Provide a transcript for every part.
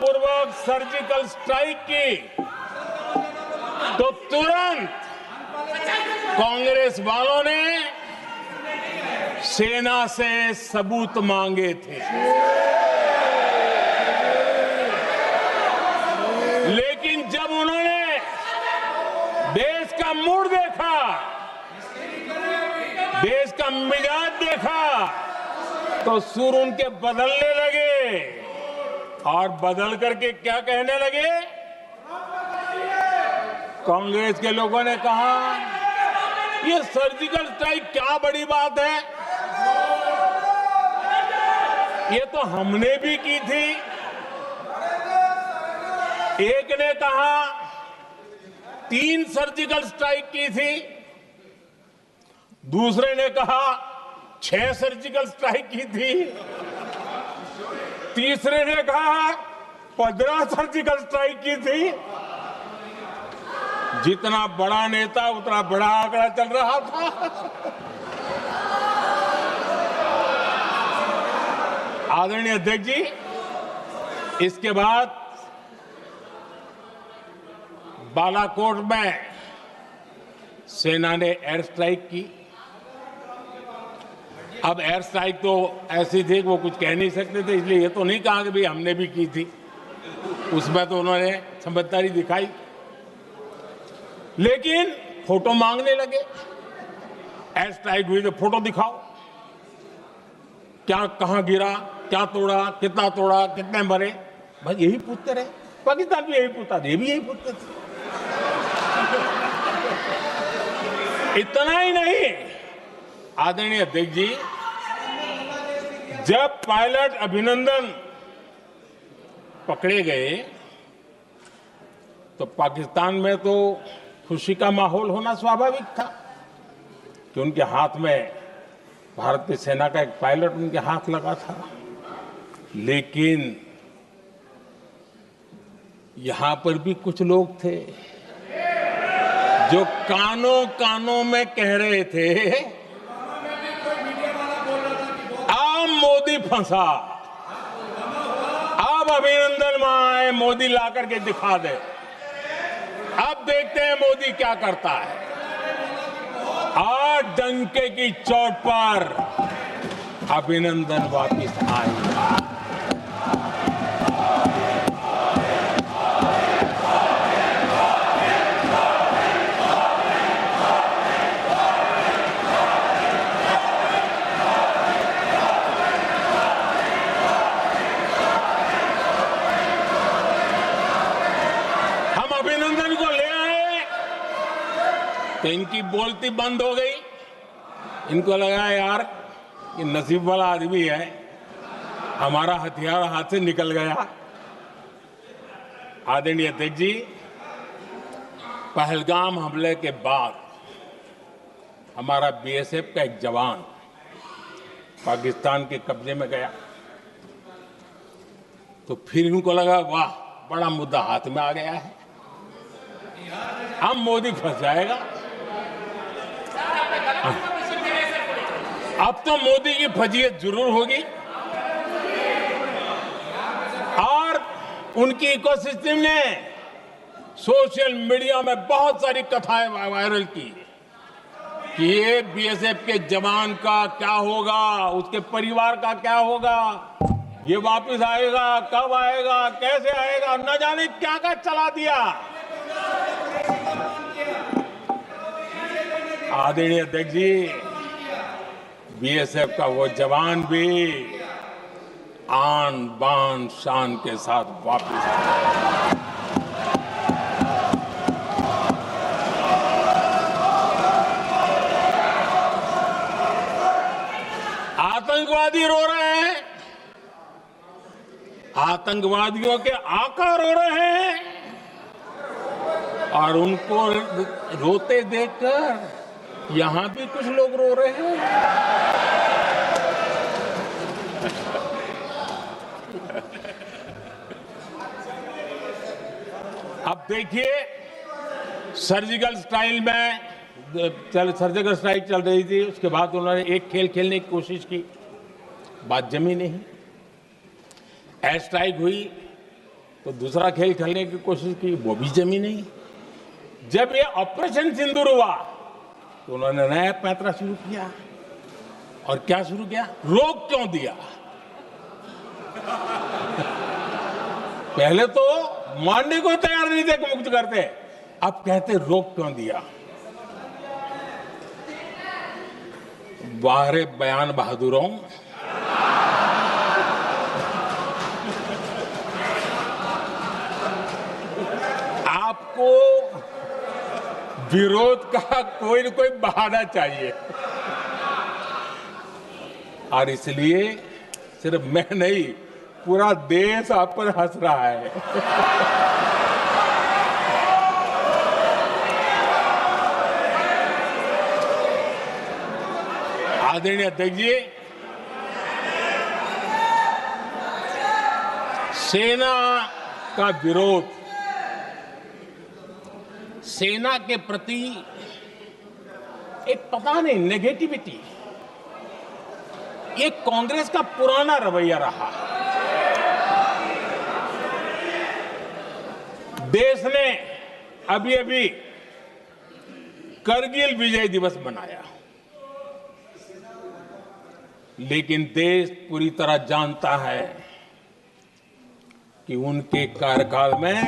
पूर्वक surgical strike की तो तुरंत कांग्रेस वालों ने सेना से सबूत मांगे थे, लेकिन जब उन्होंने देश का मूड देखा, देश का मिजाज देखा, तो सुर उनके बदलने लगे और बदल करके क्या कहने लगे। कांग्रेस के लोगों ने कहा ये सर्जिकल स्ट्राइक क्या बड़ी बात है, ये तो हमने भी की थी। एक ने कहा 3 सर्जिकल स्ट्राइक की थी, दूसरे ने कहा 6 सर्जिकल स्ट्राइक की थी, तीसरे ने कहा 15 सर्जिकल स्ट्राइक की थी। जितना बड़ा नेता उतना बड़ा आंकड़ा चल रहा था। आदरणीय अध्यक्ष जी, इसके बाद बालाकोट में सेना ने एयर स्ट्राइक की। अब एयर स्ट्राइक तो ऐसी थी कि वो कुछ कह नहीं सकते थे, इसलिए ये तो नहीं कहा कि भाई हमने भी की थी। उसमें तो उन्होंने समझदारी दिखाई, लेकिन फोटो मांगने लगे। एयर स्ट्राइक हुई तो फोटो दिखाओ, क्या कहां गिरा, क्या तोड़ा, कितना तोड़ा, कितने मरे, बस यही पूछते रहे। पाकिस्तान भी यही पूछता था, ये भी यही पूछते थे। इतना ही नहीं, आदरणीय अध्यक्ष जी, जब पायलट अभिनंदन पकड़े गए तो पाकिस्तान में तो खुशी का माहौल होना स्वाभाविक था कि उनके हाथ में भारतीय सेना का एक पायलट उनके हाथ लगा था। लेकिन यहां पर भी कुछ लोग थे जो कानों कानों में कह रहे थे अब मोदी फंसा, अब अभिनंदन वहां आए, मोदी ला करके दिखा दे। अब देखते हैं मोदी क्या करता है। आज डंके की चोट पर अभिनंदन वापिस आए। अभिनंदन को ले आए तो इनकी बोलती बंद हो गई। इनको लगा यार ये नसीब वाला आदमी है, हमारा हथियार हाथ से निकल गया। आदरणीय अध्यक्ष जी, पहलगाम हमले के बाद हमारा बीएसएफ का एक जवान पाकिस्तान के कब्जे में गया तो फिर इनको लगा वाह बड़ा मुद्दा हाथ में आ गया है, अब मोदी फंस जाएगा। अब तो मोदी की फजीयत जरूर होगी। और उनकी इकोसिस्टम ने सोशल मीडिया में बहुत सारी कथाएं वायरल की कि ये बीएसएफ के जवान का क्या होगा, उसके परिवार का क्या होगा, ये वापस आएगा, कब आएगा, कैसे आएगा, न जाने क्या क्या चला दिया। आदरणीय अध्यक्ष जी, बीएसएफ का वो जवान भी आन बान शान के साथ वापस आया। आतंकवादी रो रहे हैं, आतंकवादियों के आका रो रहे हैं और उनको रोते देखकर यहां भी कुछ लोग रो रहे हैं। अब देखिए, सर्जिकल स्ट्राइक चल रही थी, उसके बाद उन्होंने एक खेल खेलने की कोशिश की, बात जमी नहीं। एयर स्ट्राइक हुई तो दूसरा खेल खेलने की कोशिश की, वो भी जमी नहीं। जब ये ऑपरेशन सिंदूर हुआ तो उन्होंने नया पैंतरा शुरू किया। और क्या शुरू किया? रोक क्यों दिया? पहले तो मानने को तैयार नहीं थे कि मुक्त करते, अब कहते रोक क्यों दिया। बाहरे बयान बहादुरों, आपको विरोध का कोई न कोई बहाना चाहिए। और इसलिए सिर्फ मैं नहीं, पूरा देश आप पर हंस रहा है। आदरणीय अध्यक्ष जी, सेना का विरोध, सेना के प्रति एक पता नहीं नेगेटिविटी, ये कांग्रेस का पुराना रवैया रहा है। देश ने अभी अभी करगिल विजय दिवस मनाया, लेकिन देश पूरी तरह जानता है कि उनके कार्यकाल में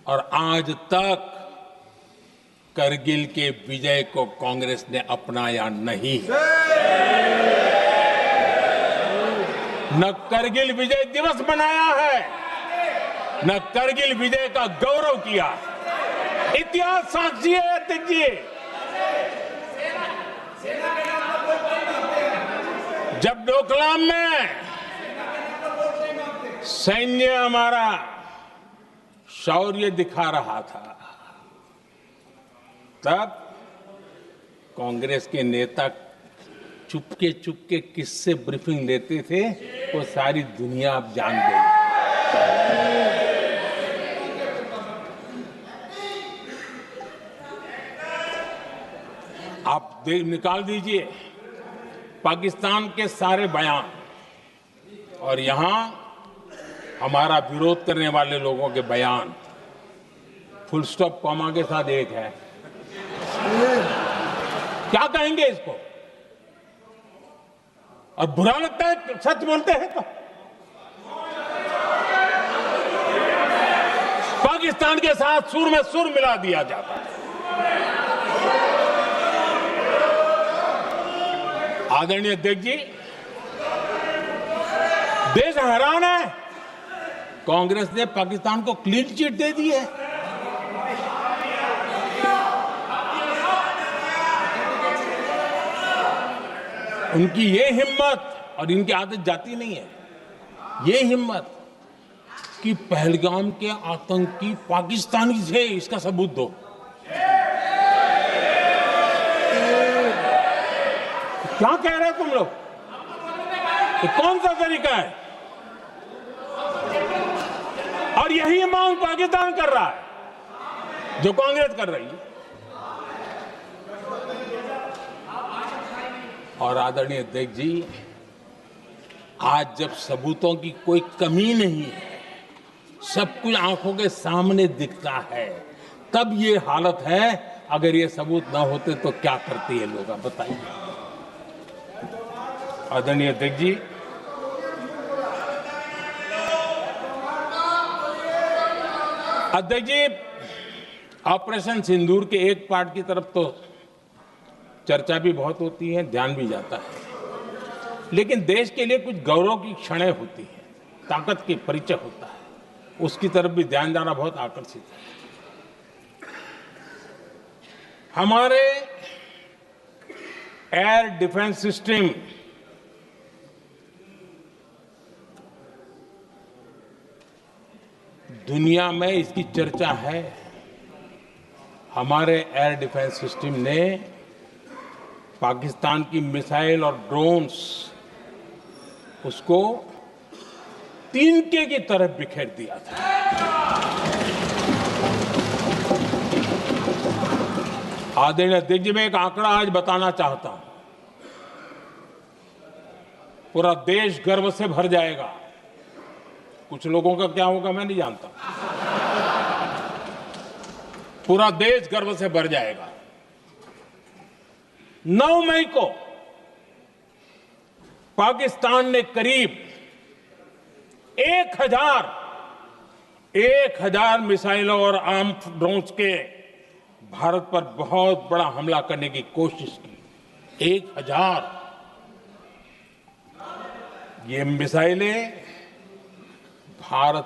और आज तक करगिल के विजय को कांग्रेस ने अपनाया नहीं। न करगिल विजय दिवस मनाया है, न करगिल विजय का गौरव किया। इतिहास साक्षी है अध्यक्ष जी। जब डोकलाम में सैन्य हमारा शौर्य दिखा रहा था, तब कांग्रेस के नेता चुपके चुपके किससे ब्रीफिंग लेते थे वो सारी दुनिया अब जान गई। आप निकाल दीजिए पाकिस्तान के सारे बयान और यहां हमारा विरोध करने वाले लोगों के बयान, फुल स्टॉप कॉमा के साथ एक है। क्या कहेंगे इसको? और बुरा लगता है सच बोलते हैं तो। पाकिस्तान के साथ सुर में सुर मिला दिया जाता है। आदरणीय अध्यक्ष जी, देश हैरान है, कांग्रेस ने पाकिस्तान को क्लीन चिट दे दी है। उनकी ये हिम्मत, और इनकी आदत जाती नहीं है, ये हिम्मत कि पहलगाम के आतंकी पाकिस्तानी थे, इसका सबूत दो। क्या कह रहे हो तुम लोग? ये कौन सा तरीका है? और यही मांग पाकिस्तान कर रहा है जो कांग्रेस कर रही है। और आदरणीय अध्यक्ष जी, आज जब सबूतों की कोई कमी नहीं है, सब कुछ आंखों के सामने दिखता है, तब ये हालत है। अगर ये सबूत ना होते तो क्या करते ये लोग, आप बताइए। आदरणीय अध्यक्ष जी, ऑपरेशन सिंदूर के एक पार्ट की तरफ तो चर्चा भी बहुत होती है, ध्यान भी जाता है, लेकिन देश के लिए कुछ गौरव की क्षणें होती हैं, ताकत के परिचय होता है, उसकी तरफ भी ध्यान जाना बहुत आकर्षित है। हमारे एयर डिफेंस सिस्टम दुनिया में इसकी चर्चा है। हमारे एयर डिफेंस सिस्टम ने पाकिस्तान की मिसाइल और ड्रोन्स उसको तिनके की तरफ बिखेर दिया था। आदरणीय अध्यक्ष जी, मैं एक आंकड़ा आज बताना चाहता हूं, पूरा देश गर्व से भर जाएगा। कुछ लोगों का क्या होगा मैं नहीं जानता। पूरा देश गर्व से भर जाएगा। 9 मई को पाकिस्तान ने करीब 1000 मिसाइलों और आर्म्ड ड्रोन्स के भारत पर बहुत बड़ा हमला करने की कोशिश की। 1000 ये मिसाइलें भारत